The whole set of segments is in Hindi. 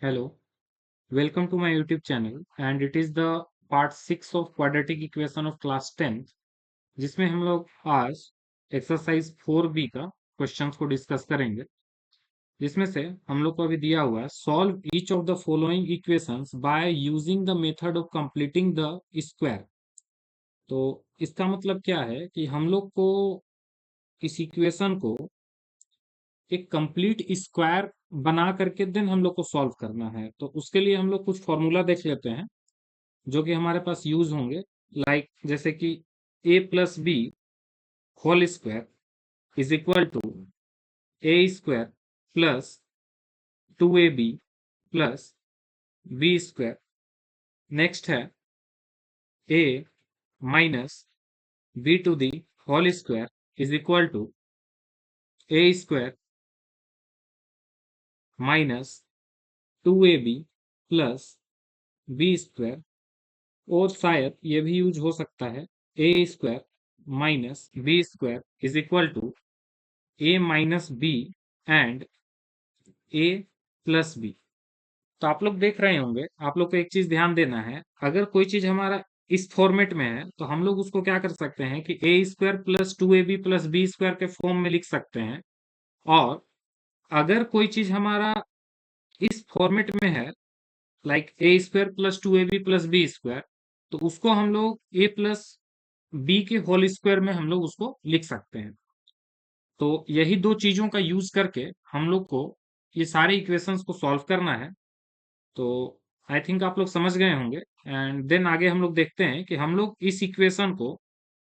Hello, welcome to my YouTube channel and it is the part 6 of quadratic equation of class 10th जिसमें हम लोग आज एक्सरसाइज 4B का क्वेश्चंस को डिस्कस करेंगे जिसमें से हम लोग को अभी दिया हुआ है solve each of the following equations by using the method of completing the square. तो इसका मतलब क्या है कि हम लोग को इस इक्वेशन को एक कंप्लीट स्क्वायर बना करके देन हम लोग को सॉल्व करना है। तो उसके लिए हम लोग कुछ फॉर्मूला देख लेते हैं जो कि हमारे पास यूज होंगे। जैसे कि a plus B whole square is equal to A square plus 2ab plus B square. Next है a minus B to the whole square is equal to A square minus 2ab plus B square. और शायद ये भी यूज हो सकता है A square minus B square is equal to A minus B and A plus B. तो आप लोग देख रहे होंगे, आप लोग को एक चीज ध्यान देना है, अगर कोई चीज हमारा इस फॉर्मेट में है तो हम लोग उसको क्या कर सकते हैं कि A square plus 2ab plus B square के फॉर्म में लिख सकते हैं। और अगर कोई चीज हमारा इस फॉर्मेट में है like a square plus 2ab plus B square, तो उसको हम लोग ए प्लस बी के होल स्क्वायर में हम लोग उसको लिख सकते हैं। तो यही दो चीजों का यूज करके हम लोग को ये सारे इक्वेशंस को सॉल्व करना है। तो आई थिंक आप लोग समझ गए होंगे एंड देन आगे हम लोग देखते हैं कि हम लोग इस इक्वेशन को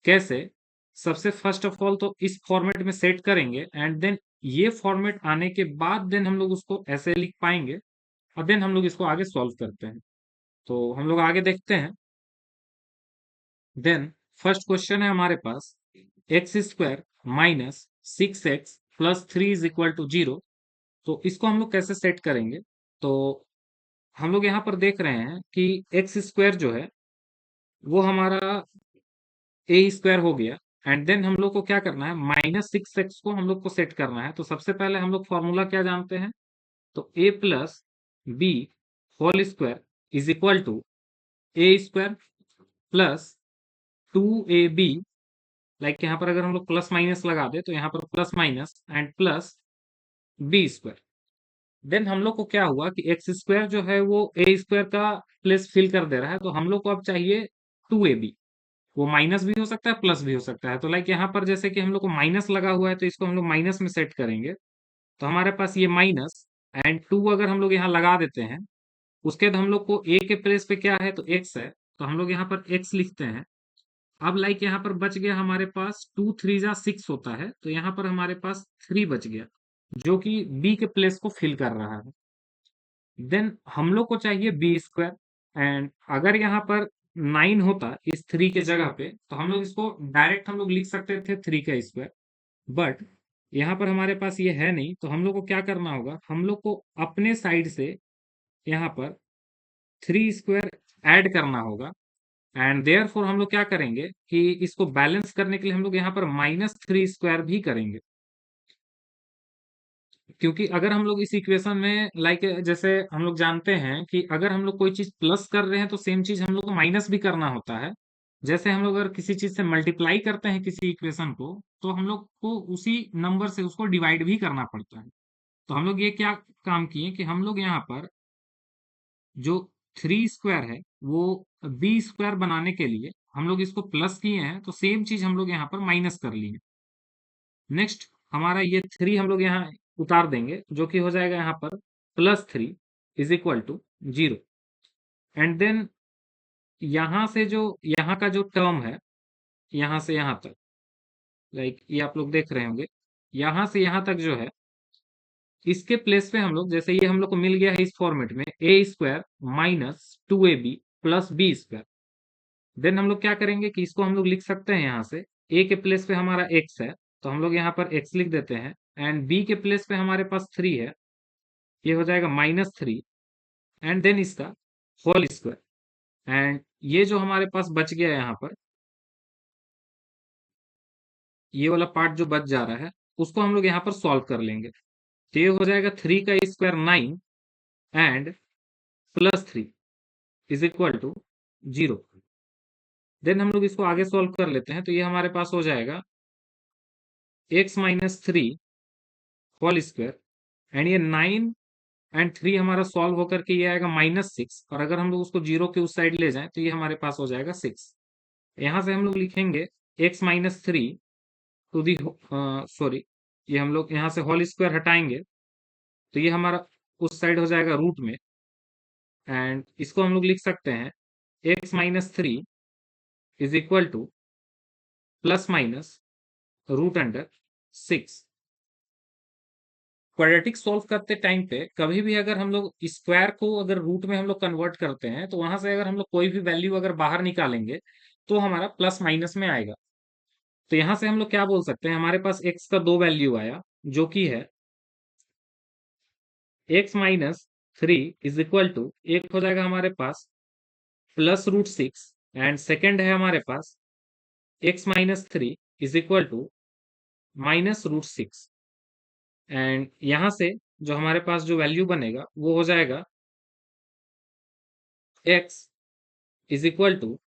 कैसे सबसे फर्स्ट ऑफ ऑल तो इस फॉर्मेट में सेट करेंगे एंड देन ये फॉर्मेट आने के बाद देन हम लोग उसको ऐसे लिख पाएंगे और देन हम लोग इसको आगे सॉल्व करते हैं। तो हम लोग आगे देखते हैं। देन फर्स्ट क्वेश्चन है हमारे पास X square minus 6x plus 3 is equal to 0। तो इसको हम लोग कैसे सेट करेंगे? तो हम लोग यहाँ पर देख रहे हैं कि एक्स स्क्वायर जो है वो हमारा ए स्क्वायर हो गया एंड देन हम लोग को क्या करना है, -6x को हम लोग को सेट करना है। तो सबसे पहले हम लोग फॉर्मूला क्या जानते हैं, तो A plus B whole square is equal to A square plus 2ab। Like यहाँ पर अगर हम लोग प्लस माइनस लगा दे तो यहाँ पर plus minus and plus B square. Then हम लोग को क्या हुआ कि एक्स स्क्वायर जो है वो ए स्क्वायर का प्लेस फिल कर दे रहा है, तो हम लोग को अब चाहिए 2ab। वो माइनस भी हो सकता है प्लस भी हो सकता है। तो लाइक यहाँ पर जैसे कि हम लोग को माइनस लगा हुआ है तो इसको हम लोग माइनस में सेट करेंगे। तो हमारे पास ये माइनस एंड 2 अगर हम लोग यहाँ लगा देते हैं, उसके बाद हम लोग को ए के प्लेस पे क्या है तो एक्स है, तो हम लोग यहाँ पर एक्स लिखते हैं। अब लाइक यहाँ पर बच गया हमारे पास 2 3 जा 6 होता है, तो यहाँ पर हमारे पास 3 बच गया जो कि बी के प्लेस को फिल कर रहा है। देन हम लोग को चाहिए बी स्क्वायर एंड अगर यहाँ पर 9 होता इस 3 के जगह पे तो हम लोग इसको डायरेक्ट हम लोग लिख सकते थे 3 का स्क्वायर। बट यहाँ पर हमारे पास ये है नहीं, तो हम लोग को क्या करना होगा, हम लोग को अपने साइड से यहाँ पर 3 स्क्वायर ऐड करना होगा। एंड देयरफॉर हम लोग क्या करेंगे कि इसको बैलेंस करने के लिए हम लोग यहाँ पर -3 स्क्वायर भी करेंगे। क्योंकि अगर हम लोग इस इक्वेशन में लाइक जैसे हम लोग जानते हैं कि अगर हम लोग कोई चीज प्लस कर रहे हैं तो सेम चीज हम लोग को माइनस भी करना होता है। जैसे हम लोग अगर किसी चीज से मल्टीप्लाई करते हैं किसी इक्वेशन को, तो हम लोग को उसी नंबर से उसको डिवाइड भी करना पड़ता है। तो हम लोग ये क्या काम किए कि हम लोग यहाँ पर जो 3 स्क्वायर है वो बी स्क्वायर बनाने के लिए हम लोग इसको प्लस किए हैं, तो सेम चीज हम लोग यहाँ पर माइनस कर लिए। नेक्स्ट हमारा ये 3 हम लोग यहाँ उतार देंगे जो कि हो जाएगा यहाँ पर +3 is equal to 0। And then यहाँ से जो यहाँ का जो टर्म है यहाँ से यहाँ तक, लाइक ये आप लोग देख रहे होंगे, यहाँ से यहाँ तक जो है इसके प्लेस पे हम लोग, जैसे ये हम लोग को मिल गया है इस फॉर्मेट में A square minus 2ab plus B square. Then हम लोग क्या करेंगे कि इसको हम लोग लिख सकते हैं यहाँ से ए के प्लेस पे हमारा एक्स है, तो हम लोग यहाँ पर एक्स लिख देते हैं एंड बी के प्लेस पे हमारे पास 3 है, ये हो जाएगा -3 एंड देन इसका होल स्क्वायर। एंड ये जो हमारे पास बच गया यहाँ पर, ये वाला पार्ट जो बच जा रहा है उसको हम लोग यहाँ पर सॉल्व कर लेंगे। तो ये हो जाएगा 3 का square 9 and plus 3 is equal to 0। Then हम लोग इसको आगे सॉल्व कर लेते हैं, तो ये हमारे पास हो जाएगा x minus 3 whole square, and ये 9 एंड 3 हमारा सॉल्व होकर के ये आएगा -6, और अगर हम लोग उसको 0 के उस साइड ले जाएं तो ये हमारे पास हो जाएगा 6। यहाँ से हम लोग लिखेंगे x minus 3 to the, sorry, ये हम लोग यहाँ से होल स्क्वायर हटाएंगे तो ये हमारा उस साइड हो जाएगा रूट में, एंड इसको हम लोग लिख सकते हैं x minus 3 is equal to plus minus root under 6। Quadratic solve करते टाइम पे कभी भी अगर हम लोग स्क्वायर को अगर रूट में हम लोग कन्वर्ट करते हैं, तो वहां से अगर हम लोग कोई भी वैल्यू अगर बाहर निकालेंगे तो हमारा प्लस माइनस में आएगा। तो यहां से हम लोग क्या बोल सकते हैं, हमारे पास x का दो वैल्यू आया जो कि है x minus 3 is equal to, एक हो जाएगा हमारे पास +√6, एंड सेकेंड है हमारे पास x minus 3 is equal to -√6, and यहां से जो हमारे पास जो वैल्यू बनेगा वो हो जाएगा x इज इक्वल टू,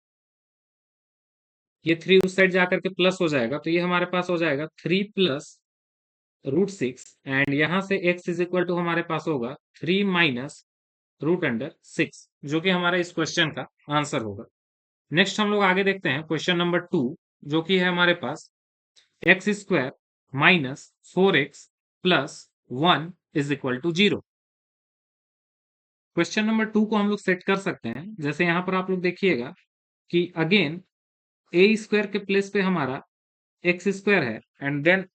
ये 3 उस साइड जाकर के प्लस हो जाएगा, तो ये हमारे पास हो जाएगा 3 + √6, एंड यहां से x इज इक्वल टू हमारे पास होगा 3 माइनस रूट अंडर 6, जो कि हमारा इस क्वेश्चन का आंसर होगा। नेक्स्ट हम लोग आगे देखते हैं क्वेश्चन नंबर 2, जो कि है हमारे पास x² minus 4x plus 1 is equal to 0। Question number 2 को हम लोग सेट कर सकते हैं, जैसे यहाँ पर आप लोग देखिएगा कि अगेन a² के प्लेस पे हमारा x² है, एंड देन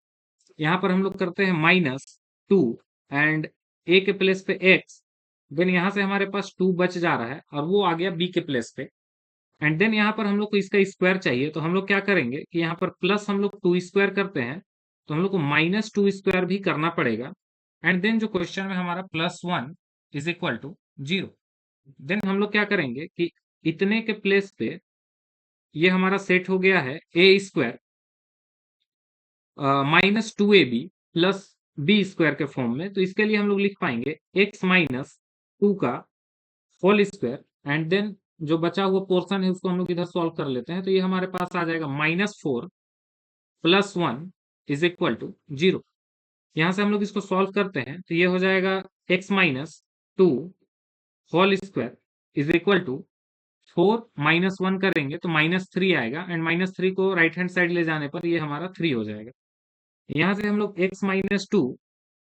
यहाँ पर हम लोग करते हैं -2, एंड a के प्लेस पे x, देन यहाँ से हमारे पास 2 बच जा रहा है और वो आ गया b के प्लेस पे, एंड देन यहाँ पर हम लोग को इसका स्क्वायर चाहिए, तो हम लोग क्या करेंगे कि यहाँ पर प्लस हम लोग 2² करते हैं, तो हम लोग को -2² भी करना पड़ेगा, एंड देन जो क्वेश्चन में हमारा +1 इज इक्वल टू 0। देन हम लोग क्या करेंगे कि इतने के प्लेस पे ये हमारा सेट हो गया है a² -2ab प्लस b² के फॉर्म में, तो इसके लिए हम लोग लिख पाएंगे x माइनस 2 का होल स्क्वायर, एंड देन जो बचा हुआ पोर्शन है उसको हम लोग इधर सॉल्व कर लेते हैं, तो ये हमारे पास आ जाएगा -4 प्लस 1 इज इक्वल टू 0। यहाँ से हम लोग इसको सॉल्व करते हैं तो ये हो जाएगा x minus 2 whole square is equal to 4 -1 करेंगे तो -3 आएगा, एंड -3 को राइट हैंड साइड ले जाने पर ये हमारा 3 हो जाएगा। यहाँ से हम लोग x minus 2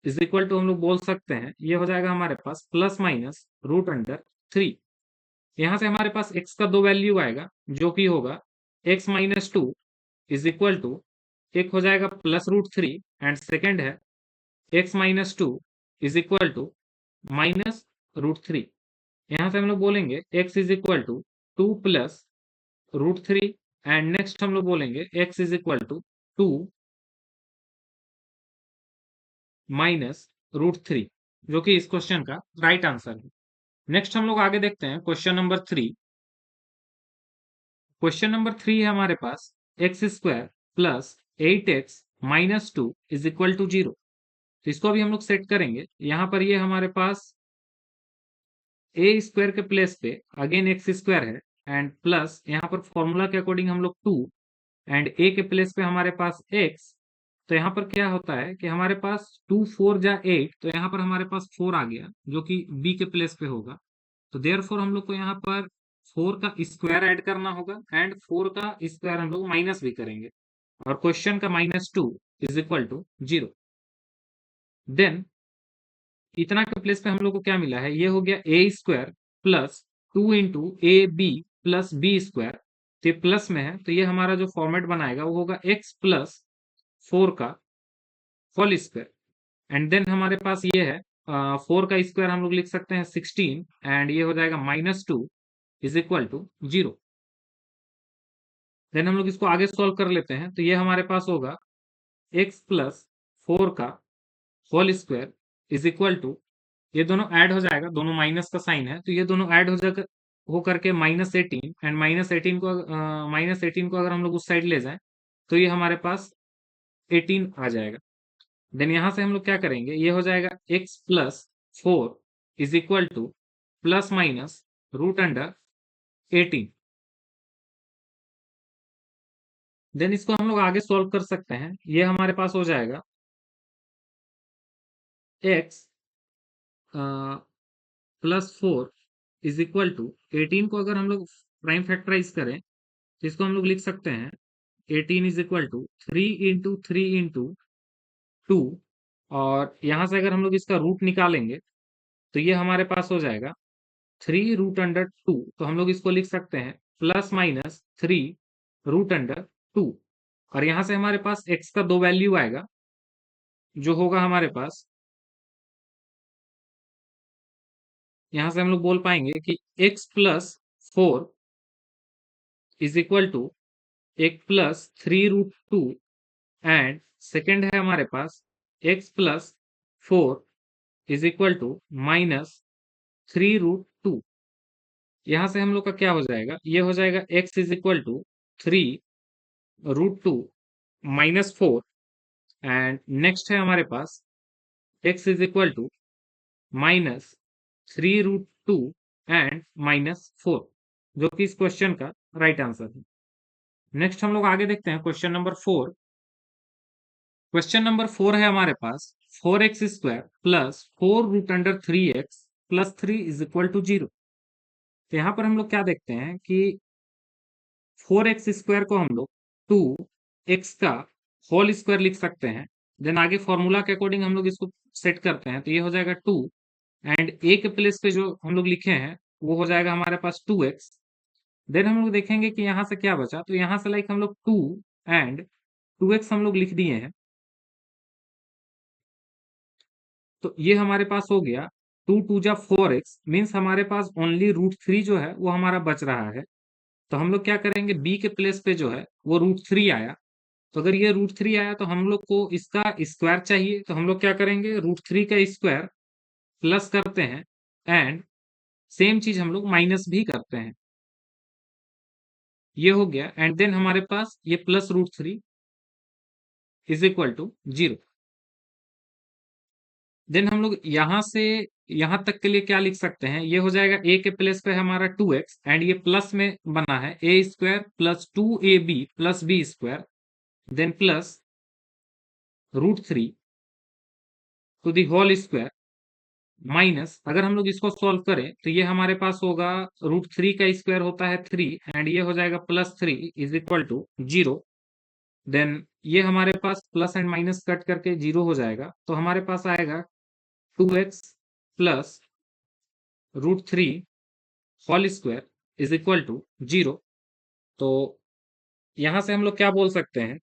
is equal to हम लोग बोल सकते हैं ये हो जाएगा हमारे पास प्लस माइनस रूट अंडर 3। यहाँ से हमारे पास x का दो वैल्यू आएगा जो कि होगा x minus 2 is equal to, एक हो जाएगा +√3, एंड सेकेंड है x minus 2 is equal to -√3। यहाँ से हम लोग बोलेंगे x is equal to 2 + √3, and next हम लोग बोलेंगे x इज इक्वल टू 2 -√3, जो कि इस क्वेश्चन का राइट आंसर है। नेक्स्ट हम लोग आगे देखते हैं क्वेश्चन नंबर 3। क्वेश्चन नंबर 3 है हमारे पास x² plus 8x minus 2 is equal to 0। तो इसको भी हम लोग सेट करेंगे, यहाँ पर ये हमारे पास a² के प्लेस पे अगेन x² है, एंड प्लस यहाँ पर फॉर्मूला के अकॉर्डिंग हम लोग 2, एंड a के प्लेस पे हमारे पास x, तो यहाँ पर क्या होता है कि हमारे पास 2 4 जा 8, तो यहाँ पर हमारे पास 4 आ गया जो कि b के प्लेस पे होगा, तो देयरफॉर हम लोग को यहाँ पर 4 का स्क्वायर ऐड करना होगा, एंड 4 का स्क्वायर हम लोग माइनस भी करेंगे, और क्वेश्चन का -2 इज इक्वल टू 0। देन इतना के प्लेस पे हम लोग को क्या मिला है, ये हो गया a² plus 2 into ab plus b², तो ये प्लस में है, तो ये हमारा जो फॉर्मेट बनाएगा वो होगा x प्लस 4 का होल स्क्वायर, एंड देन हमारे पास ये है 4 का स्क्वायर हम लोग लिख सकते हैं 16, एंड ये हो जाएगा -2 इज इक्वल टू 0। देन हम लोग इसको आगे सॉल्व कर लेते हैं, तो ये हमारे पास होगा x प्लस 4 का whole square is equal to, ये दोनों ऐड हो जाएगा, दोनों माइनस का साइन है, तो ये दोनों ऐड हो जाकर हो करके -18, एंड -18 को अगर हम लोग उस साइड ले जाएं तो ये हमारे पास 18 आ जाएगा। देन यहाँ से हम लोग क्या करेंगे, ये हो जाएगा x plus 4 is equal to plus minus root under 18। Then इसको हम लोग आगे सॉल्व कर सकते हैं। ये हमारे पास हो जाएगा x +4 इज इक्वल टू 18 को अगर हम लोग प्राइम फैक्टराइज करें तो इसको हम लोग लिख सकते हैं 18 इज इक्वल टू 3 × 3 × 2। और यहाँ से अगर हम लोग इसका रूट निकालेंगे तो ये हमारे पास हो जाएगा 3 √2। तो हम लोग इसको लिख सकते हैं +-3 √2। और यहाँ से हमारे पास x का 2 वैल्यू आएगा जो होगा हमारे पास, यहाँ से हम लोग बोल पाएंगे कि x +4 इज इक्वल टू एक +3 √2 एंड सेकेंड है हमारे पास x +4 इज इक्वल टू -3 √2। यहाँ से हम लोग का क्या हो जाएगा, ये हो जाएगा x is equal to 3 √2 -4 and next है हमारे पास x is equal to -3 √2 and -4, जो कि इस क्वेश्चन का राइट आंसर है। नेक्स्ट हम लोग आगे देखते हैं क्वेश्चन नंबर 4। क्वेश्चन नंबर 4 है हमारे पास 4x² + 4 √3x + 3 is equal to 0। तो यहाँ पर हम लोग क्या देखते हैं कि 4x² को हम लोग 2x का होल स्क्वायर लिख सकते हैं। देन आगे फॉर्मूला के अकॉर्डिंग हम लोग इसको सेट करते हैं तो ये हो जाएगा 2 एंड a के प्लेस पे जो हम लोग लिखे हैं वो हो जाएगा हमारे पास 2x। देन हम लोग देखेंगे कि यहाँ से क्या बचा, तो यहाँ से लाइक हम लोग 2 एंड 2x हम लोग लिख दिए हैं। तो ये हमारे पास हो गया 2 × 2 = 4x, मीन्स हमारे पास ओनली √3 जो है वो हमारा बच रहा है। तो हम लोग क्या करेंगे, b के प्लेस पे जो है वो √3 आया। तो अगर ये √3 आया तो हम लोग को इसका स्क्वायर चाहिए, तो हम लोग क्या करेंगे, √3 का स्क्वायर प्लस करते हैं एंड सेम चीज हम लोग माइनस भी करते हैं। ये हो गया एंड देन हमारे पास ये +√3 इज इक्वल टू 0। देन हम लोग यहाँ से यहाँ तक के लिए क्या लिख सकते हैं, ये हो जाएगा a के प्लेस पे हमारा 2x एंड ये प्लस में बना है a² + 2ab + b², then plus √3 to the whole square minus, अगर हम लोग इसको सॉल्व करें तो ये हमारे पास होगा √3 का स्क्वायर होता है 3 एंड ये हो जाएगा +3 इज इक्वल टू 0। देन ये हमारे पास प्लस एंड माइनस कट करके 0 हो जाएगा, तो हमारे पास आएगा 2x + √3 whole square is equal to 0। तो यहां से हम लोग क्या बोल सकते हैं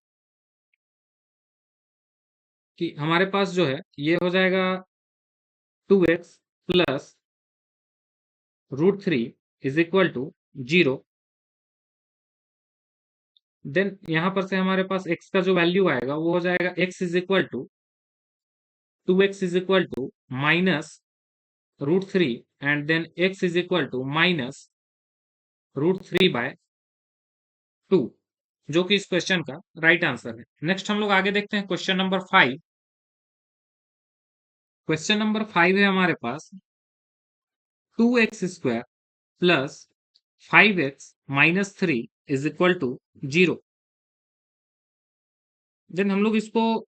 कि हमारे पास जो है ये हो जाएगा 2x + √3 is equal to 0। Then यहां पर से हमारे पास x का जो वैल्यू आएगा वो हो जाएगा x is equal to 2x is equal to -√3 and then x is equal to -√3/2, जो कि इस क्वेश्चन का राइट आंसर है। नेक्स्ट हम लोग आगे देखते हैं क्वेश्चन नंबर 5। क्वेश्चन नंबर 5 है हमारे पास 2x² + 5x - 3 is equal to 0। Then हम लोग इसको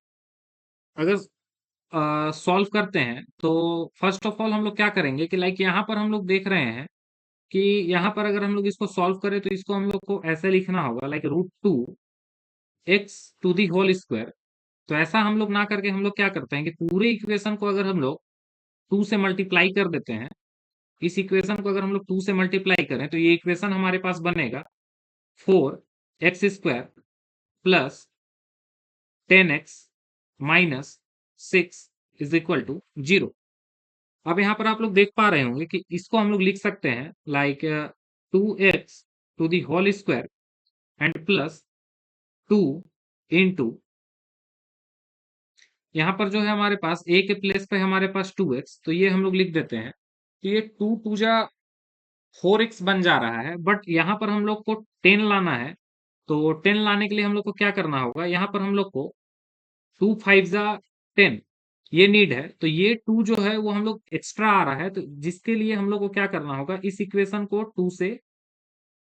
अगर सॉल्व करते हैं तो फर्स्ट ऑफ ऑल हम लोग क्या करेंगे कि लाइक यहाँ पर हम लोग देख रहे हैं कि यहाँ पर अगर हम लोग इसको सॉल्व करें तो इसको हम लोग को ऐसे लिखना होगा लाइक √2x⁴। तो ऐसा हम लोग ना करके हम लोग क्या करते हैं कि पूरे इक्वेशन को अगर हम लोग 2 से मल्टीप्लाई कर देते हैं, इस इक्वेशन को अगर हम लोग 2 से मल्टीप्लाई करें तो ये इक्वेशन हमारे पास बनेगा 4x² + 10x - 6 is equal to 0। अब यहाँ पर आप लोग देख पा रहे होंगे कि इसको हम लोग लिख सकते हैं like 2x⁴ and plus 2 into, यहाँ पर जो है हमारे पास a के प्लेस पे हमारे पास 2x, तो ये हम लोग लिख देते हैं कि ये 2 × 2 = 4x बन जा रहा है, बट यहाँ पर हम लोग को 10 लाना है। तो 10 लाने के लिए हम लोग को क्या करना होगा, यहाँ पर हम लोग को 2 × 5 = 10, ये नीड है, तो ये 2 जो है वो हम लोग एक्स्ट्रा आ रहा है, तो जिसके लिए हम लोग को क्या करना होगा, इस इक्वेशन को 2 से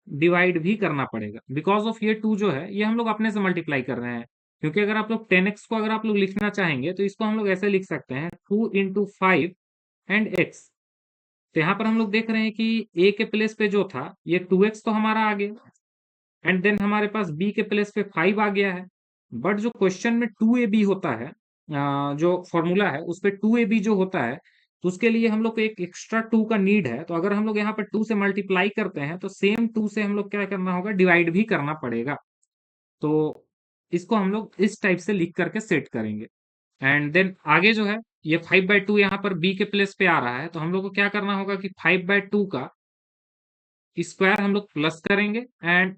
डिवाइड भी करना पड़ेगा। बिकॉज ऑफ ये 2 जो है ये हम लोग अपने से मल्टीप्लाई कर रहे हैं, क्योंकि अगर आप लोग 10x को अगर आप लोग लिखना चाहेंगे तो इसको हम लोग ऐसे लिख सकते हैं 2 इंटू 5 एंड x। तो यहाँ पर हम लोग देख रहे हैं कि a के प्लेस पे जो था ये 2x तो हमारा आ गया, एंड देन हमारे पास b के प्लेस पे 5 आ गया है। बट जो क्वेश्चन में 2ab होता है, जो फॉर्मूला है उस पे 2ab जो होता है, तो उसके लिए हम लोग को एक एक्स्ट्रा 2 का नीड है। तो अगर हम लोग यहाँ पर 2 से मल्टीप्लाई करते हैं तो सेम 2 से हम लोग क्या करना होगा, डिवाइड भी करना पड़ेगा। तो इसको हम लोग इस टाइप से लिख करके सेट करेंगे। एंड देन आगे जो है ये 5/2 यहाँ पर b के प्लेस पे आ रहा है, तो हम लोग को क्या करना होगा कि 5/2 का स्क्वायर हम लोग प्लस करेंगे, एंड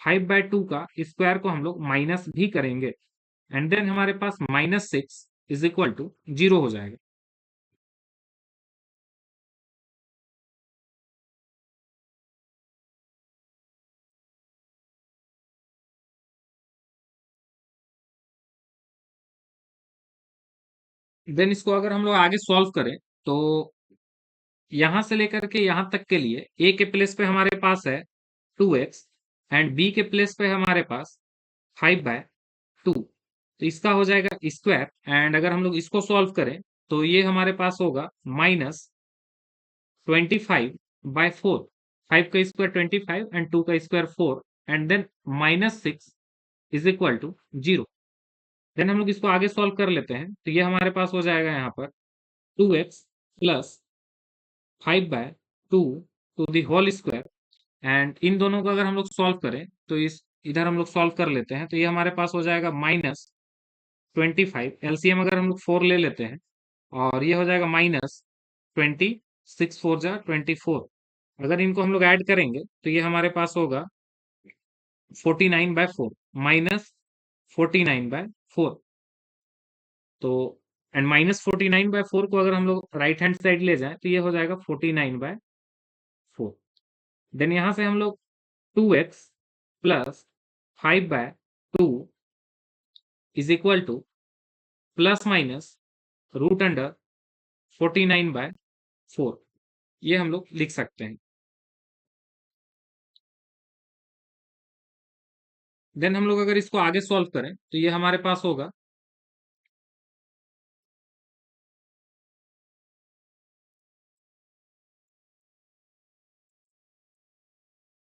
5/2 का स्क्वायर को हम लोग माइनस भी करेंगे, एंड देन हमारे पास -6 इज इक्वल टू 0 हो जाएगा। देन इसको अगर हम लोग आगे सॉल्व करें तो यहां से लेकर के यहां तक के लिए a के प्लेस पे हमारे पास है 2x, एंड b के प्लेस पे हमारे पास 5/2, तो इसका हो जाएगा स्क्वायर। एंड अगर हम लोग इसको सॉल्व करें तो ये हमारे पास होगा -25/4। 5 का स्क्वायर 25 एंड 2 का square 4, and then -6 is equal to 0। Then हम लोग इसको आगे सॉल्व कर लेते हैं, तो ये हमारे पास हो जाएगा यहाँ पर 2x plus 5/2 to the whole square. And इन दोनों को अगर हम लोग सॉल्व करें तो इस इधर हम लोग सॉल्व कर लेते हैं, तो ये हमारे पास हो जाएगा -25। एलसीएम अगर हम लोग 4 ले लेते हैं, और ये हो जाएगा -20, 6 4 जा 24। अगर इनको हम लोग ऐड करेंगे तो ये हमारे पास होगा 49/4, -49/4। तो एंड -49/4 को अगर हम लोग राइट हैंड साइड ले जाएं तो ये हो जाएगा 49/4। देन यहां से हम लोग 2x plus 5/2 is equal to plus minus root under 49/4, ये हम लोग लिख सकते हैं। देन हम लोग अगर इसको आगे सॉल्व करें तो ये हमारे पास होगा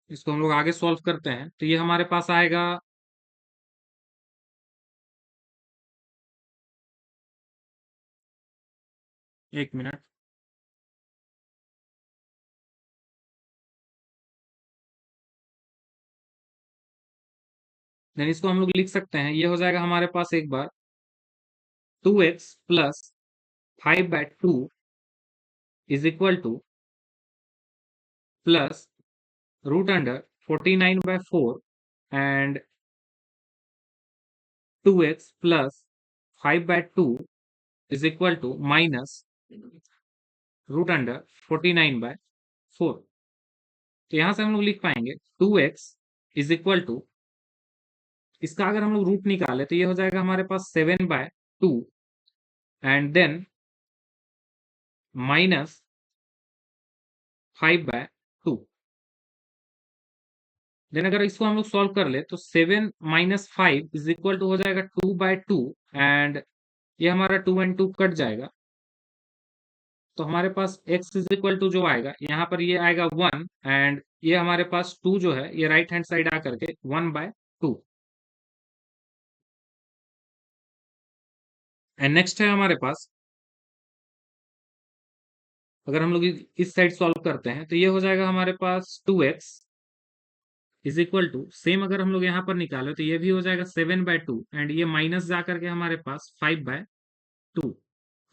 इसको हम लोग आगे सॉल्व करते हैं तो ये हमारे पास आएगा 1 मिनट। देन इसको हम लोग लिख सकते हैं, ये हो जाएगा हमारे पास एक बार 2x plus 5/2 is equal to plus root under 49/4, and 2x plus 5/2 is equal to minus root under 49/4। तो यहां से हम लोग लिख पाएंगे 2x इज इक्वल टू, इसका अगर हम लोग रूट निकाले तो ये हो जाएगा हमारे पास 7/2, एंड देन माइनस 5/2। देन अगर इसको हम लोग सॉल्व कर ले तो 7 - 5 इज इक्वल टू हो जाएगा 2/2, एंड ये हमारा 2 एंड 2 कट जाएगा, तो हमारे पास x इज इक्वल टू जो आएगा यहाँ पर ये आएगा 1, एंड ये हमारे पास 2 जो है ये राइट हैंड साइड आ करके 1/2। एंड नेक्स्ट है हमारे पास, अगर हम लोग इस साइड सॉल्व करते हैं तो ये हो जाएगा हमारे पास 2x is equal to, same अगर हम लोग यहाँ पर निकाले तो ये भी हो जाएगा 7/2, एंड ये माइनस जा करके हमारे पास 5/2।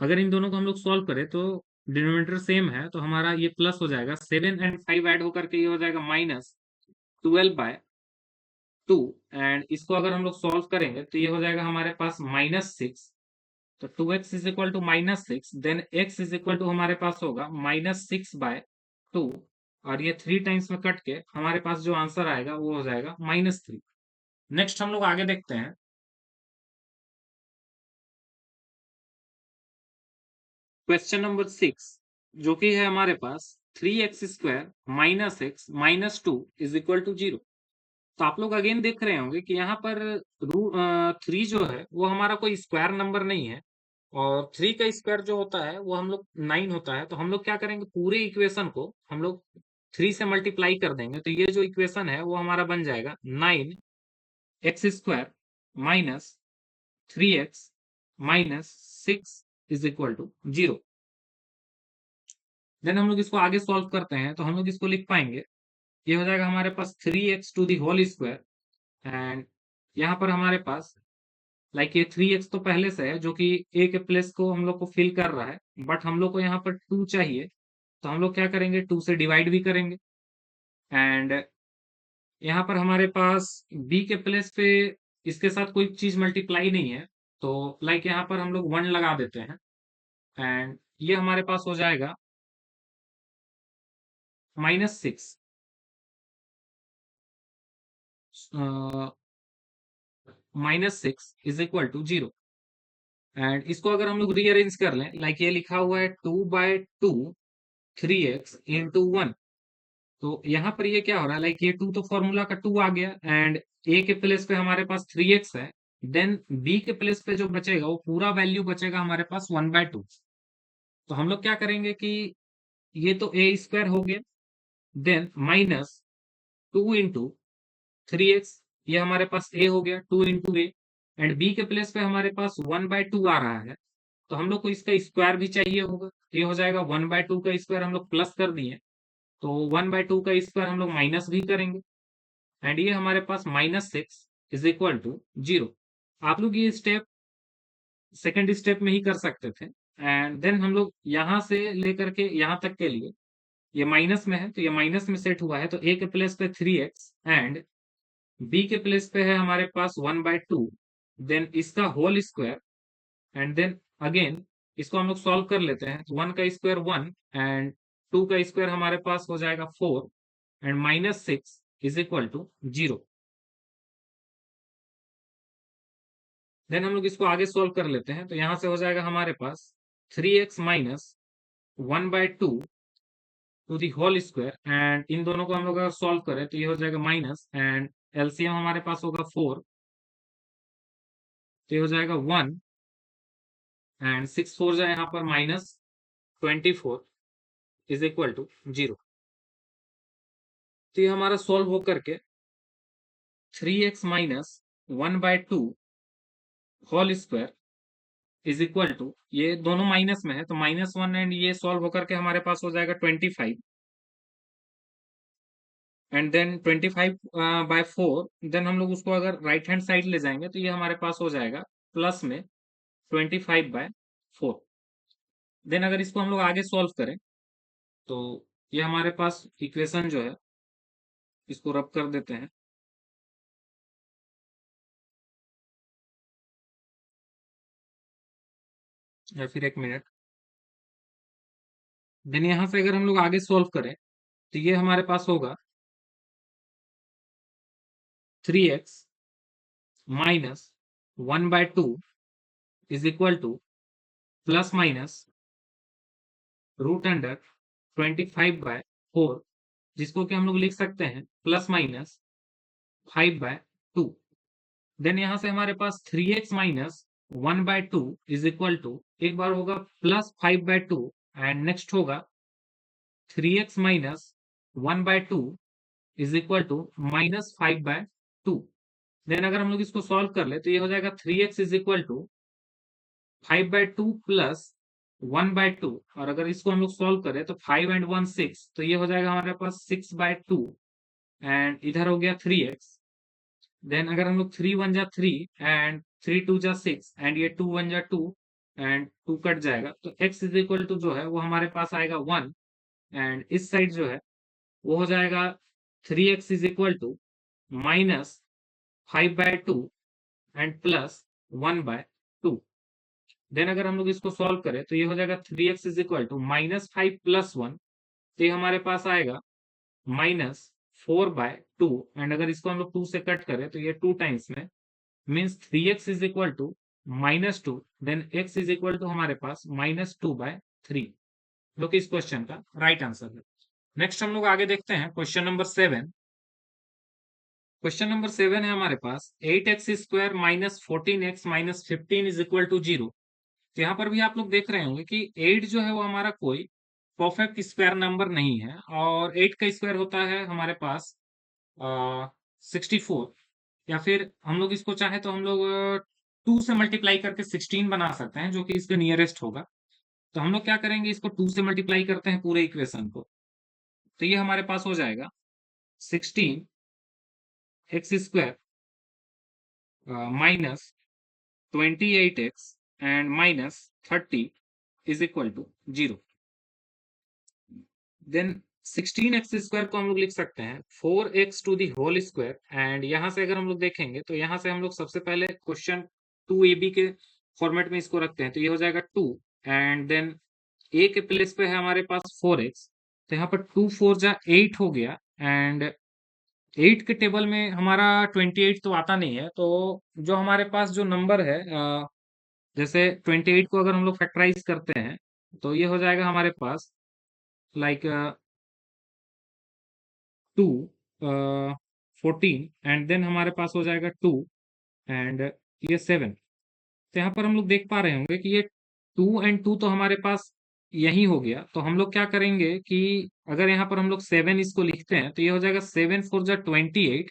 अगर इन दोनों को हम लोग सॉल्व करें तो डिनोमिनेटर सेम है, तो हमारा ये प्लस हो जाएगा, 7 एंड 5 ऐड होकर के ये हो जाएगा -12/2। एंड इसको अगर हम लोग सॉल्व करेंगे तो ये हो जाएगा हमारे पास -6। तो 2x is equal to -6, then x is equal to हमारे पास होगा -6/2, और ये 3 टाइम्स में कट के हमारे पास जो आंसर आएगा वो हो जाएगा -3। नेक्स्ट हम लोग आगे देखते हैं। क्वेश्चन नंबर 6 जो कि है हमारे पास 3x² minus x minus 2 is equal to 0। तो आप लोग अगेन देख रहे होंगे कि यहाँ पर 3 जो है वो हमारा कोई स्क्वायर नंबर नहीं है, और 3 का स्क्वायर जो होता है वो हम लोग 9 होता है। तो हम लोग क्या करेंगे, पूरे इक्वेशन को हम लोग 3 से मल्टीप्लाई कर देंगे, तो ये जो इक्वेशन है वो हमारा बन जाएगा 9x² minus 3x minus 6 is equal to 0। Then हम लोग इसको आगे सॉल्व करते हैं, तो हम लोग इसको लिख पाएंगे, ये हो जाएगा हमारे पास 3x² एंड यहाँ पर हमारे पास लाइक ये 3x तो पहले से है जो कि a के प्लेस को हम लोग को फिल कर रहा है, बट हम लोग को यहाँ पर 2 चाहिए। तो हम लोग क्या करेंगे, 2 से डिवाइड भी करेंगे, एंड यहाँ पर हमारे पास b के प्लेस पे इसके साथ कोई चीज मल्टीप्लाई नहीं है, तो लाइक यहाँ पर हम लोग 1 लगा देते हैं, एंड ये हमारे पास हो जाएगा -6 -6 इज इक्वल टू 0। एंड इसको अगर हम लोग रीअरेंज कर लें, लाइक ये लिखा हुआ है 2/2 3x इंटू 1। तो यहाँ पर ये क्या हो रहा है, लाइक ये 2 तो फॉर्मूला का 2 आ गया, एंड a के प्लेस पे हमारे पास 3x है, देन b के प्लेस पे जो बचेगा वो पूरा वैल्यू बचेगा हमारे पास 1/2। तो हम लोग क्या करेंगे कि ये तो a² हो गया, देन माइनस 2 इंटू 3x, ये हमारे पास a हो गया 2 इंटू ए, एंड b के प्लेस पे हमारे पास 1/2 आ रहा है, तो हम लोग को इसका स्क्वायर भी चाहिए होगा। ये हो जाएगा 1/2 का स्क्वायर हम लोग प्लस कर दिए, तो 1/2 का स्क्वायर हम लोग माइनस भी करेंगे, एंड ये हमारे पास -6 इज इक्वल टू 0। आप लोग ये स्टेप सेकेंड स्टेप में ही कर सकते थे, एंड देन हम लोग यहाँ से लेकर के यहाँ तक के लिए ये माइनस में है, तो ये माइनस में सेट हुआ है, तो a के प्लेस पे 3x एंड b के प्लेस पे है हमारे पास 1/2, देन इसका whole square, and then again इसको हम लोग सॉल्व कर लेते हैं। 1 का स्क्वायर 1 एंड 2 का स्क्वायर हमारे पास हो जाएगा 4, and -6 is equal to 0। Then हम लोग इसको आगे सॉल्व कर लेते हैं, तो यहाँ से हो जाएगा हमारे पास 3x minus 1/2 to the whole square, and इन दोनों को हम लोग अगर सॉल्व करें तो ये हो जाएगा माइनस, एंड एलसीएम हमारे पास होगा 4, तो ये हो जाएगा 1, एंड 6 4 जाए यहाँ पर -24 इज इक्वल टू 0। तो ये हमारा सॉल्व होकर के 3x minus 1/2 whole square is equal to, ये दोनों माइनस में है तो -1, एंड ये सॉल्व होकर के हमारे पास हो जाएगा 25, एंड देन 25/4, देन हम लोग उसको अगर राइट हैंड साइड ले जाएंगे तो ये हमारे पास हो जाएगा प्लस में 25/4। देन अगर इसको हम लोग आगे सॉल्व करें तो ये हमारे पास इक्वेशन जो है इसको रब कर देते हैं, या फिर एक मिनट। देन यहाँ से अगर हम लोग आगे सॉल्व करें तो ये हमारे पास होगा 3x minus 1/2 is equal to plus minus √25/4, जिसको कि हम लोग लिख सकते हैं प्लस माइनस 5/2। देन यहाँ से हमारे पास 3x minus 1/2 is equal to, एक बार होगा प्लस 5/2, एंड नेक्स्ट होगा 3x minus 1/2 is equal to -5/2। Then अगर हम लोग इसको सॉल्व कर ले तो ये हो जाएगा 3x is equal to 5/2 plus 1/2, और अगर इसको हम लोग सॉल्व करें तो 5 एंड 1 6, तो ये हो जाएगा हमारे पास 6/2, एंड इधर हो गया 3x। देन अगर हम लोग 3 1 जा 3 एंड 3 2 जा 6, एंड ये 2 1 जा 2, एंड 2 कट जाएगा, तो x इज इक्वल टू जो है वो हमारे पास आएगा 1, एंड इस साइड जो है वो हो जाएगा 3x is equal to -5/2 and plus 1/2। Then अगर हम लोग इसको सॉल्व करें तो ये हो जाएगा 3x इज इक्वल टू -5 + 1, तो ये हमारे पास आएगा -4/2, एंड अगर इसको हम लोग 2 से कट करें तो ये 2 टाइम्स में means 3x is equal to -2, then x is equal to हमारे पास -2/3। 3, जो कि इस क्वेश्चन का राइट आंसर है। नेक्स्ट हम लोग आगे देखते हैं क्वेश्चन नंबर 7। क्वेश्चन नंबर 7 है हमारे पास 8x² minus 14x minus 15 is equal to 0। तो यहाँ पर भी आप लोग देख रहे होंगे कि 8 जो है वो हमारा कोई परफेक्ट स्क्वायर नंबर नहीं है, और 8 का स्क्वायर होता है हमारे पास 64, या फिर हम लोग इसको चाहे तो हम लोग 2 से मल्टीप्लाई करके 16 बना सकते हैं, जो कि इसके नियरेस्ट होगा। तो हम लोग क्या करेंगे, इसको 2 से मल्टीप्लाई करते हैं पूरे इक्वेशन को। तो ये हमारे पास हो जाएगा 16x² minus 28x and minus 30 is equal to 0। Then 16x² को हम लोग लिख सकते हैं 4x to the whole square, and यहां से अगर हम लोग देखेंगे तो यहां से हम लोग सबसे पहले क्वेश्चन 2ab के फॉर्मेट में इसको रखते हैं, तो ये हो जाएगा 2, एंड देन a के प्लेस पे है हमारे पास 4x, तो यहाँ पर 2 4 जा 8 हो गया, एंड 8 के टेबल में हमारा 28 तो आता नहीं है, तो जो हमारे पास जो नंबर है जैसे 28 को अगर हम लोग फैक्टराइज करते हैं तो ये हो जाएगा हमारे पास लाइक 2 14, एंड देन हमारे पास हो जाएगा 2 एंड ये 7। तो यहाँ पर हम लोग देख पा रहे होंगे कि ये 2 एंड 2 तो हमारे पास यही हो गया, तो हम लोग क्या करेंगे कि अगर यहाँ पर हम लोग 7 इसको लिखते हैं तो ये हो जाएगा 7 4 जा 28,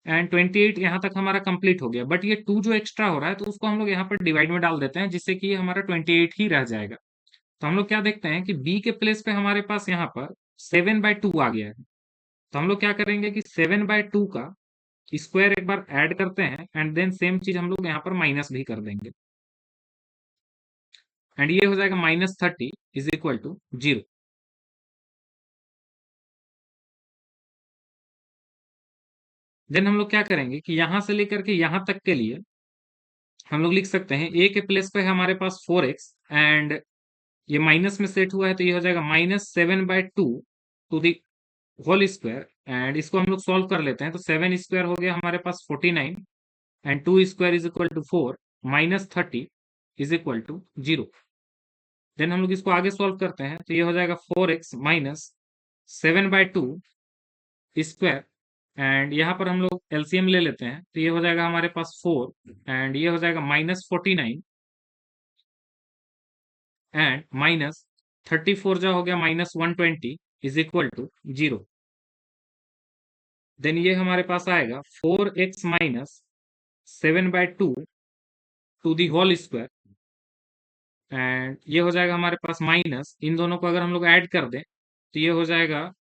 एंड 28 यहाँ तक हमारा कंप्लीट हो गया, बट ये 2 जो एक्स्ट्रा हो रहा है तो उसको हम लोग यहाँ पर डिवाइड में डाल देते हैं, जिससे कि ये हमारा 28 ही रह जाएगा। तो हम लोग क्या देखते हैं कि बी के प्लेस पे हमारे पास यहाँ पर 7/2 आ गया है, तो हम लोग क्या करेंगे कि 7/2 का स्क्वायर एक बार ऐड करते हैं, एंड देन सेम चीज हम लोग यहाँ पर माइनस भी कर देंगे, एंड ये हो जाएगा -30 इज इक्वल टू 0। देन हम लोग क्या करेंगे कि यहां से लेकर के यहां तक के लिए हम लोग लिख सकते हैं ए के प्लेस पे है हमारे पास 4x, एंड ये माइनस में सेट हुआ है, तो ये हो जाएगा -7/2 to the whole square, and इसको हम लोग सॉल्व कर लेते हैं, तो 7² हो गया हमारे पास 49, and 2² is equal to 4, -30 is equal to 0। Then हम लोग इसको आगे सॉल्व करते हैं, तो ये हो जाएगा 4x माइनस 7/2 स्क्वायर, एंड यहाँ पर हम लोग एलसीएम ले लेते हैं, तो ये हो जाएगा हमारे पास 4, एंड ये हो जाएगा -49, एंड -34 जो हो गया -120 इज इक्वल टू 0। देन ये हमारे पास आएगा 4x minus 7/2 to the whole square, and ये हो जाएगा हमारे पास माइनस, इन दोनों को अगर हम लोग ऐड कर दें तो ये हो जाएगा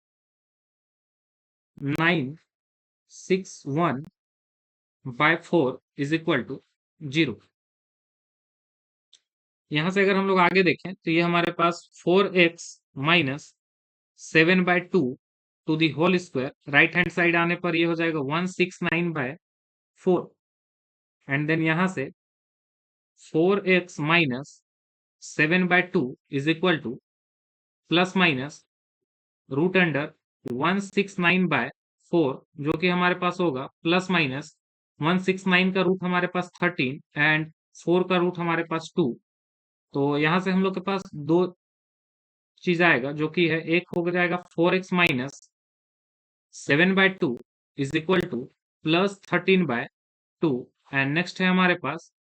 961/4 इज इक्वल टू 0। यहां से अगर हम लोग आगे देखें तो ये हमारे पास 4x minus 7/2 to the whole square, right hand side आने पर ये हो जाएगा 169/4, एंड देन यहां से 4x minus 7/2 is equal to plus minus root under 169/4, जो कि हमारे पास होगा प्लस माइनस 169 का रूट हमारे पास 13, एंड 4 का रूट हमारे पास 2। तो यहां से हम लोग के पास दो चीज आएगा, जो कि है एक हो जाएगा 4x minus 7/2 is equal to plus 13/2, and next है हमारे पास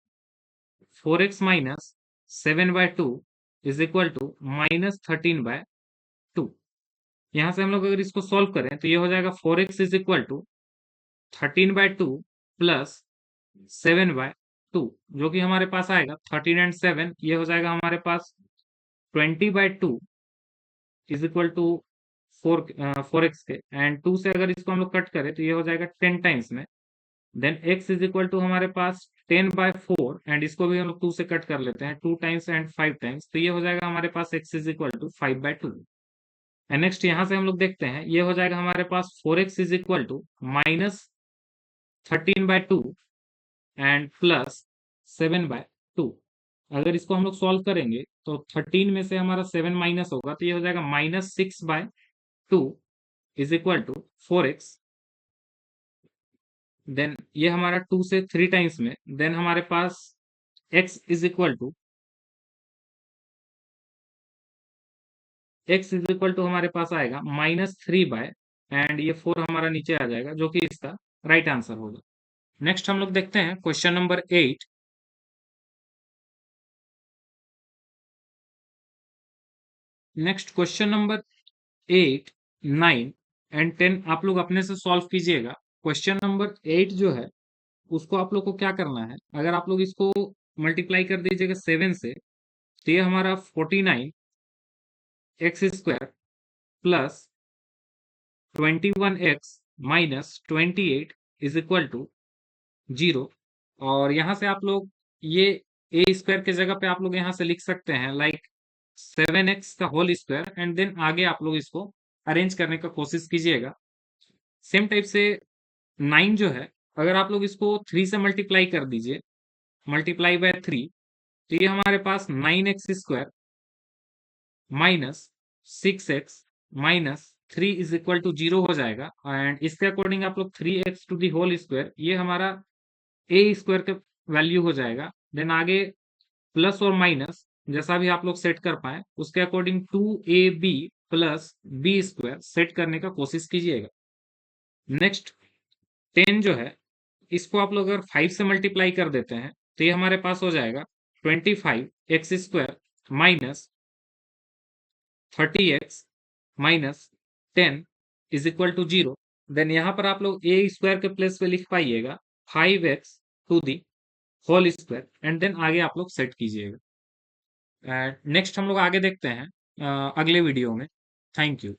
4x minus 7/2 is equal to -13/2। यहां से हम लोग अगर इसको सॉल्व करें तो ये हो जाएगा 4x is equal to 13/2 plus 7/2, जो कि हमारे पास आएगा 13 एंड 7, ये हो जाएगा हमारे पास 20/2 इज इक्वल टू 4x के, एंड 2 से अगर इसको हम लोग कट करें तो ये हो जाएगा 10 टाइम्स में। Then x is equal to हमारे पास 10/4, एंड इसको भी हम लोग 2 से कट कर लेते हैं 2 टाइम्स एंड 5 टाइम्स, तो ये हो जाएगा हमारे पास x is equal to 5/2। And next यहां से हम लोग देखते हैं, ये हो जाएगा हमारे पास 4x is equal to -13/2 and plus 7/2। अगर इसको हम लोग सॉल्व करेंगे तो 13 में से हमारा 7 माइनस होगा, तो ये हो जाएगा -6/2 is equal to 4x। Then ये हमारा 2 से 3 टाइम्स में, देन हमारे पास x is equal to x is equal to हमारे पास आएगा -3 एंड ये 4 हमारा नीचे आ जाएगा, जो कि इसका राइट आंसर होगा। नेक्स्ट हम लोग देखते हैं question number 8। Next question number 8, 9 and 10 आप लोग अपने से सॉल्व कीजिएगा। क्वेश्चन नंबर 8 जो है उसको आप लोग को क्या करना है, अगर आप लोग इसको मल्टीप्लाई कर दीजिएगा 7 से, तो ये हमारा 49 x square plus 21x minus 28 is equal to 0। और यहाँ से आप लोग ये ए स्क्वायर के जगह पे आप लोग यहाँ से लिख सकते हैं लाइक 7x का होल स्क्वायर, एंड देन आगे आप लोग इसको अरेंज करने का कोशिश कीजिएगा। सेम टाइप से 9 जो है, अगर आप लोग इसको 3 से मल्टीप्लाई कर दीजिए, मल्टीप्लाई बाय 3, तो ये हमारे पास 9x square minus 6x minus 3 is equal to 0 हो जाएगा। एंड इसके अकॉर्डिंग आप लोग 3x to the whole square, ये हमारा ए स्क्वायर का वैल्यू हो जाएगा। देन आगे प्लस और माइनस जैसा भी आप लोग सेट कर पाए उसके according 2ab plus B square set करने का कोशिश कीजिएगा। नेक्स्ट 10 जो है, इसको आप लोग अगर 5 से मल्टीप्लाई कर देते हैं तो ये हमारे पास हो जाएगा 25x square minus 30x minus 10 is equal to 0। Then यहाँ पर आप लोग ए स्क्वायर के प्लेस पे लिख पाइएगा 5x to the whole square, and then आगे आप लोग सेट कीजिएगा। नेक्स्ट हम लोग आगे देखते हैं अगले वीडियो में। Thank you.